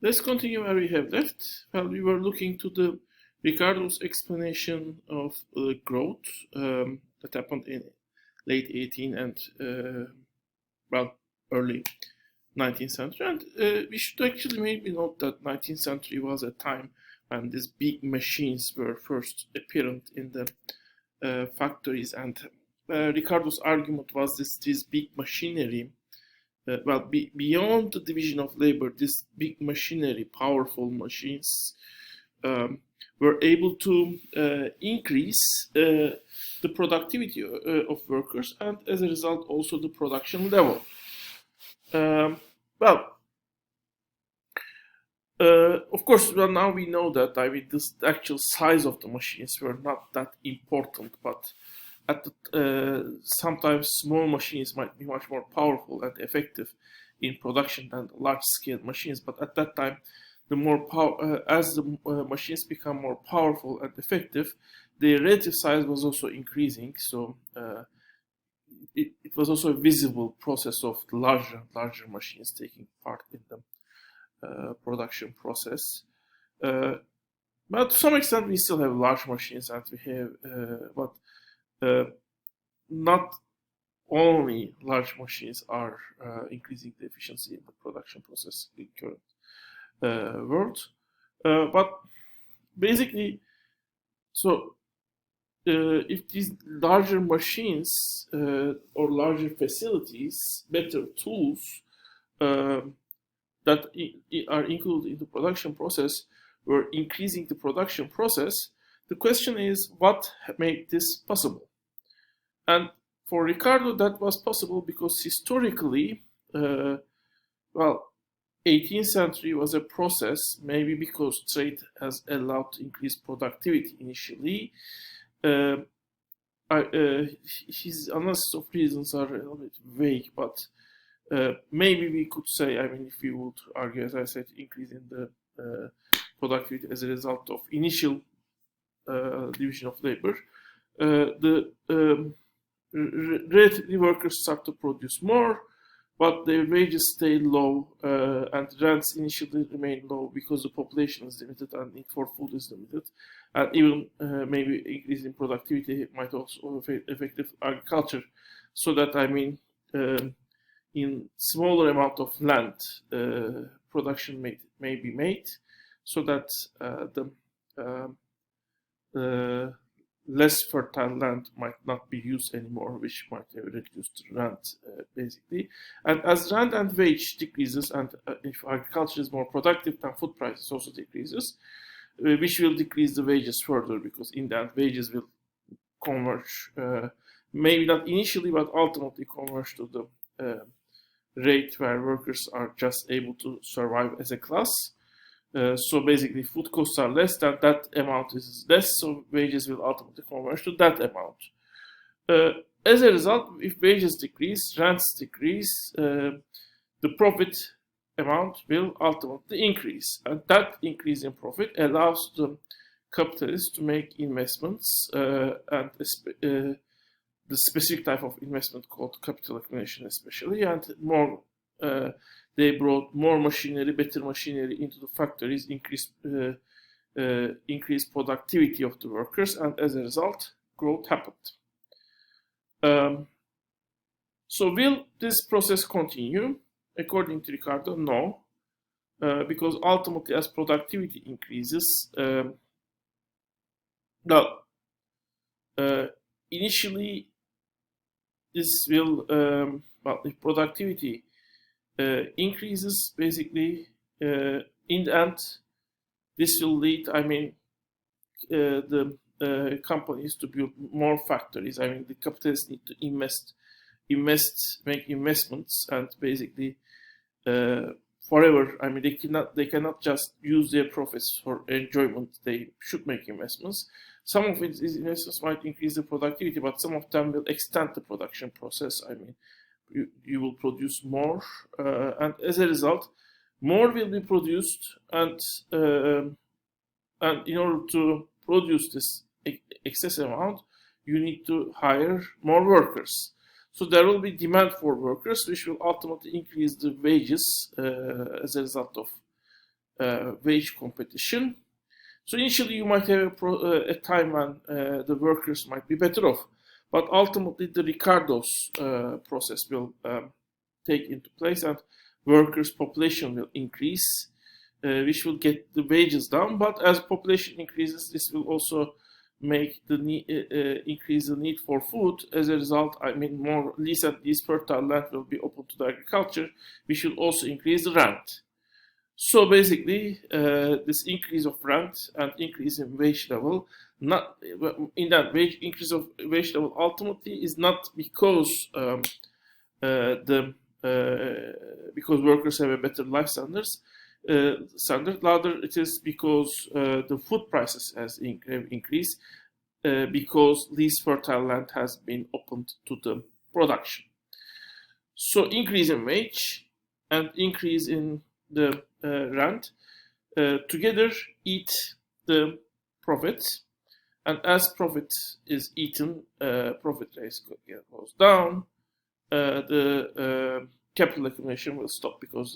Let's continue where we have left. Well, we were looking to the Ricardo's explanation of growth that happened in late 18th and early 19th century. And we should actually maybe note that 19th century was a time when these big machines were first apparent in the factories. And Ricardo's argument was this big machinery. Beyond the division of labor, this big machinery, powerful machines, were able to increase the productivity of workers, and as a result, also the production level. Of course, now we know that the actual size of the machines were not that important, but sometimes small machines might be much more powerful and effective in production than large-scale machines. But at that time, as the machines become more powerful and effective, their relative size was also increasing. So it was also a visible process of larger and larger machines taking part in the production process. But to some extent, we still have large machines, and we have not only large machines are increasing the efficiency in the production process in current world, but basically, so if these larger machines or larger facilities, better tools that are included in the production process were increasing the production process, the question is what made this possible? And for Ricardo, that was possible because historically, 18th century was a process, maybe because trade has allowed to increase productivity initially. His analysis of reasons are a little bit vague, but maybe we could say, if we would argue, as I said, increase in the productivity as a result of initial division of labor, relatively workers start to produce more, but their wages stay low, and rents initially remain low because the population is limited and need for food is limited. And even maybe increase in productivity might also affect effective agriculture, so that in smaller amount of land, production may be made, so that the less fertile land might not be used anymore, which might have reduced rent, basically. And as rent and wage decreases, and if agriculture is more productive, then food prices also decreases, which will decrease the wages further, because in the end, wages will converge, maybe not initially, but ultimately converge to the rate where workers are just able to survive as a class. So basically, food costs are less, than that amount is less, so wages will ultimately converge to that amount. As a result, if wages decrease, rents decrease, the profit amount will ultimately increase. And that increase in profit allows the capitalists to make investments, and the specific type of investment called capital accumulation especially, and more they brought more machinery, better machinery into the factories, increased productivity of the workers, and as a result, growth happened. So will this process continue? According to Ricardo, no, because ultimately, as productivity increases, initially this will, if productivity increases, basically, in the end, this will lead, the companies to build more factories. The capitalists need to make investments, and basically, forever. They cannot just use their profits for enjoyment. They should make investments. Some of these investments might increase the productivity, but some of them will extend the production process. You will produce more, and as a result, more will be produced, and in order to produce this excess amount, you need to hire more workers. So there will be demand for workers, which will ultimately increase the wages as a result of wage competition. So initially you might have a time when the workers might be better off, but ultimately the Ricardo's process will take into place, and workers' population will increase, which will get the wages down. But as population increases, this will also make the increase the need for food. As a result, I mean, more lease and lease fertile land will be open to the agriculture, which will also increase the rent. So basically, this increase of rent and increase in wage level, not in that increase of wage level, ultimately is not because because workers have a better life standards. Rather, it is because the food prices has increased because least fertile land has been opened to the production. So increase in wage and increase in the rent together eat the profits, and as profit is eaten, profit rate goes down. The capital accumulation will stop because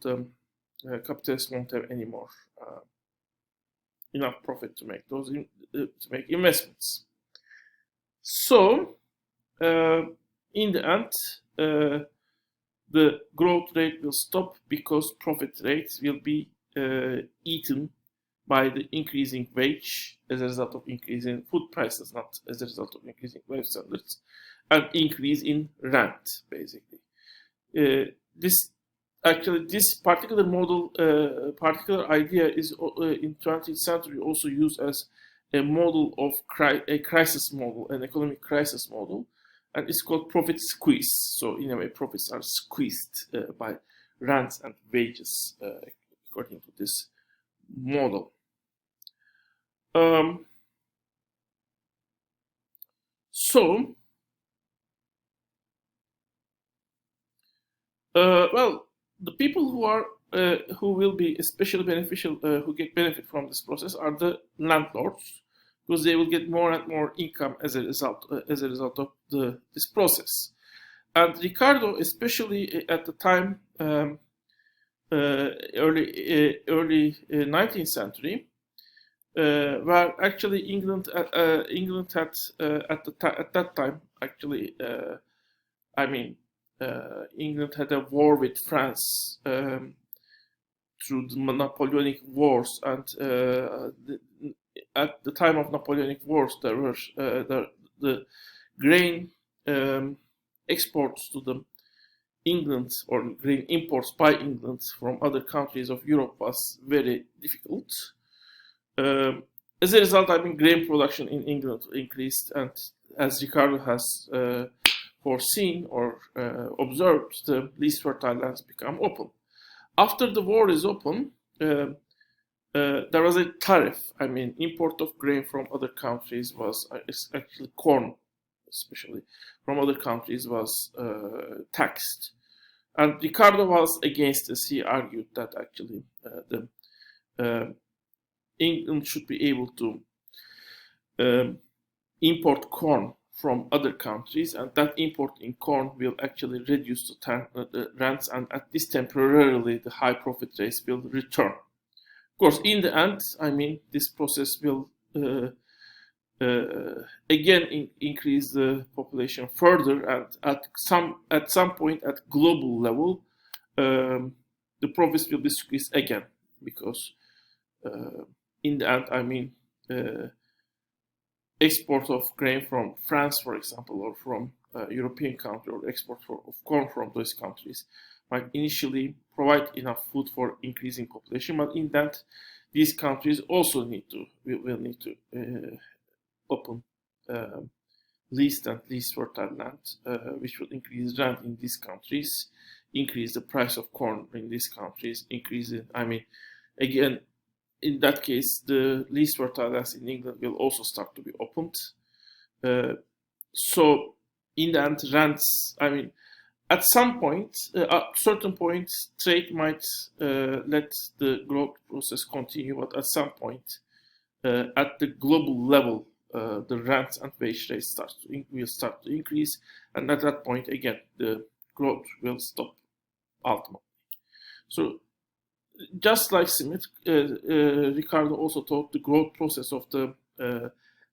the capitalists won't have any more enough profit to make those to make investments. So in the end, the growth rate will stop because profit rates will be eaten by the increasing wage as a result of increasing food prices, not as a result of increasing life standards, and increase in rent, basically. This particular model, particular idea is in 20th century also used as a model of a crisis model, an economic crisis model, and it's called profit squeeze. So in a way, profits are squeezed by rents and wages, according to this model. Well, the people who will be especially beneficial, who get benefit from this process, are the landlords, because they will get more and more income as a result of this process. And Ricardo, especially at the time, early 19th century, where actually England had at that time actually, England had a war with France through the Napoleonic Wars, and at the time of Napoleonic Wars, there were the grain exports to the England, or grain imports by England from other countries of Europe, was very difficult. As a result, grain production in England increased, and as Ricardo has foreseen or observed, the least fertile lands become open. After the war is open, there was a tariff. Import of grain from other countries was actually corn, especially from other countries, was taxed. And Ricardo was against this. He argued that actually England should be able to import corn from other countries, and that import in corn will actually reduce the rents, and at least temporarily the high profit rates will return. Of course, in the end, this process will again increase the population further, and at some point at global level, the profits will be squeezed again, because in the end, export of grain from France, for example, or from European country, or export of corn from those countries, might initially provide enough food for increasing population, but in that, these countries also will need to open least and least fertile land, which will increase rent in these countries, increase the price of corn in these countries, again, in that case, the least fertile lands in England will also start to be opened. So, in the end, rents, at some point, at certain point, trade might let the growth process continue, but at some point, at the global level, the rents and wage rates will start to increase, and at that point, again, the growth will stop ultimately. So, just like Smith, Ricardo also thought the growth process of the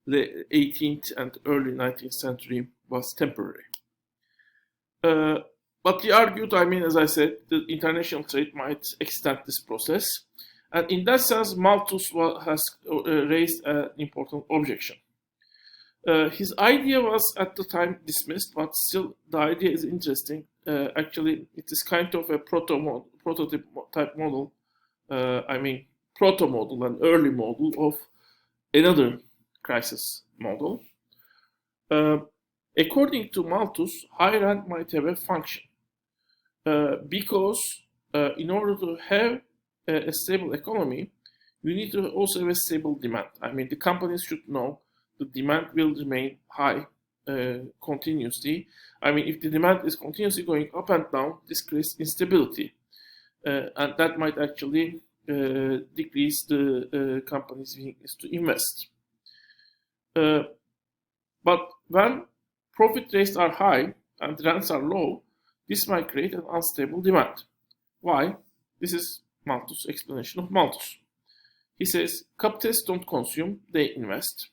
18th and early 19th century was temporary. But he argued, as I said, the international trade might extend this process. And in that sense, Malthus has raised an important objection. His idea was at the time dismissed, but still the idea is interesting. Actually, it is kind of a prototype type model, proto-model, an early model of another crisis model. According to Malthus, high rent might have a function because in order to have a stable economy, you need to also have a stable demand. The companies should know the demand will remain high continuously. If the demand is continuously going up and down, this creates instability. And that might actually decrease the company's willingness to invest. But when profit rates are high and rents are low, this might create an unstable demand. Why? This is Malthus' explanation of Malthus. He says, capitalists don't consume, they invest.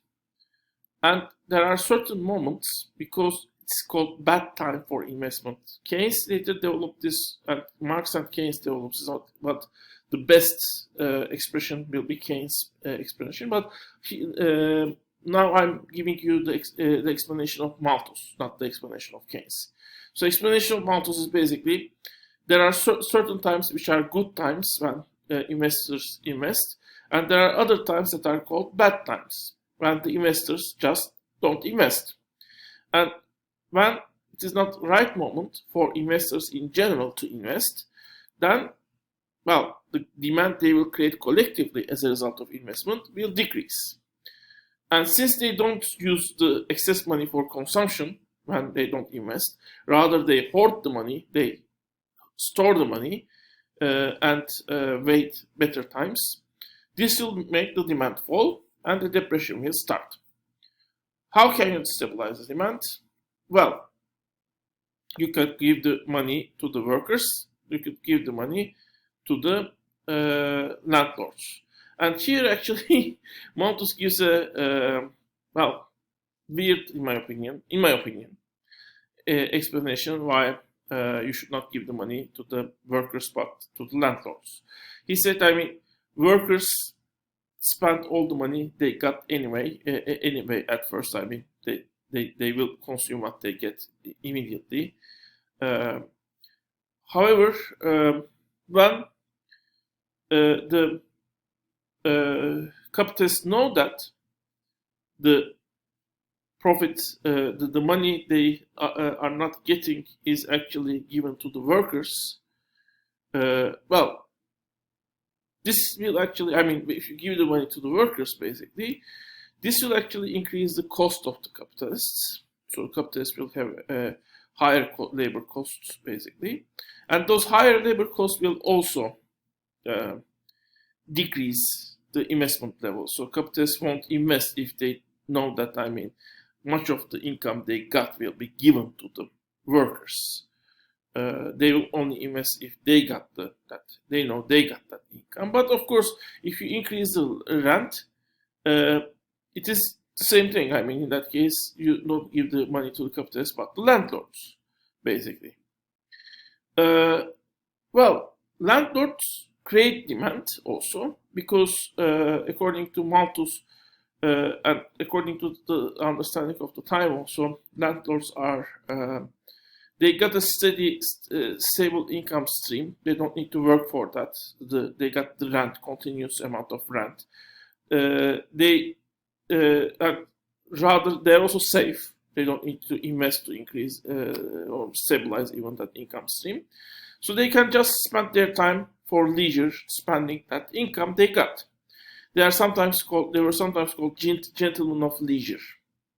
And there are certain moments, because it's called bad time for investment. Keynes later developed this, and Marx and Keynes developed this, but the best expression will be Keynes' explanation. But now I'm giving you the explanation of Malthus, not the explanation of Keynes. So explanation of Malthus is basically, there are certain times which are good times when investors invest, and there are other times that are called bad times, when the investors just don't invest. And when it is not the right moment for investors in general to invest, then, well, the demand they will create collectively as a result of investment will decrease. And since they don't use the excess money for consumption when they don't invest, rather they hoard the money, they store the money and wait better times, this will make the demand fall and the depression will start. How can you stabilize the demand? Well, you could give the money to the workers, you could give the money to the landlords. And here actually Malthus gives a weird, in my opinion, explanation why you should not give the money to the workers but to the landlords. He said, workers spend all the money they got anyway at first. They will consume what they get immediately. However, when the capitalists know that the profit, the money they are not getting is actually given to the workers, this will actually, if you give the money to the workers, basically, this will actually increase the cost of the capitalists. So capitalists will have higher labor costs, basically. And those higher labor costs will also decrease the investment level. So capitalists won't invest if they know that, much of the income they got will be given to the workers. They will only invest if they got they know they got that income. But of course, if you increase the rent, it is the same thing. In that case, you don't give the money to the capitalists, but the landlords, basically. Landlords create demand also because, according to Malthus, and according to the understanding of the time also, landlords are they got a steady, stable income stream. They don't need to work for that. They got the rent, continuous amount of rent. Rather, they're also safe. They don't need to invest to increase or stabilize even that income stream. So they can just spend their time for leisure, spending that income they got. They were sometimes called gentlemen of leisure,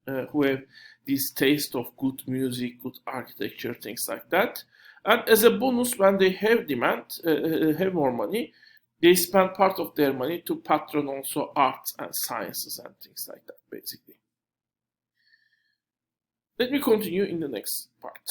who have this taste of good music, good architecture, things like that. And as a bonus, when they have demand, have more money, they spend part of their money to patron also arts and sciences and things like that, basically. Let me continue in the next part.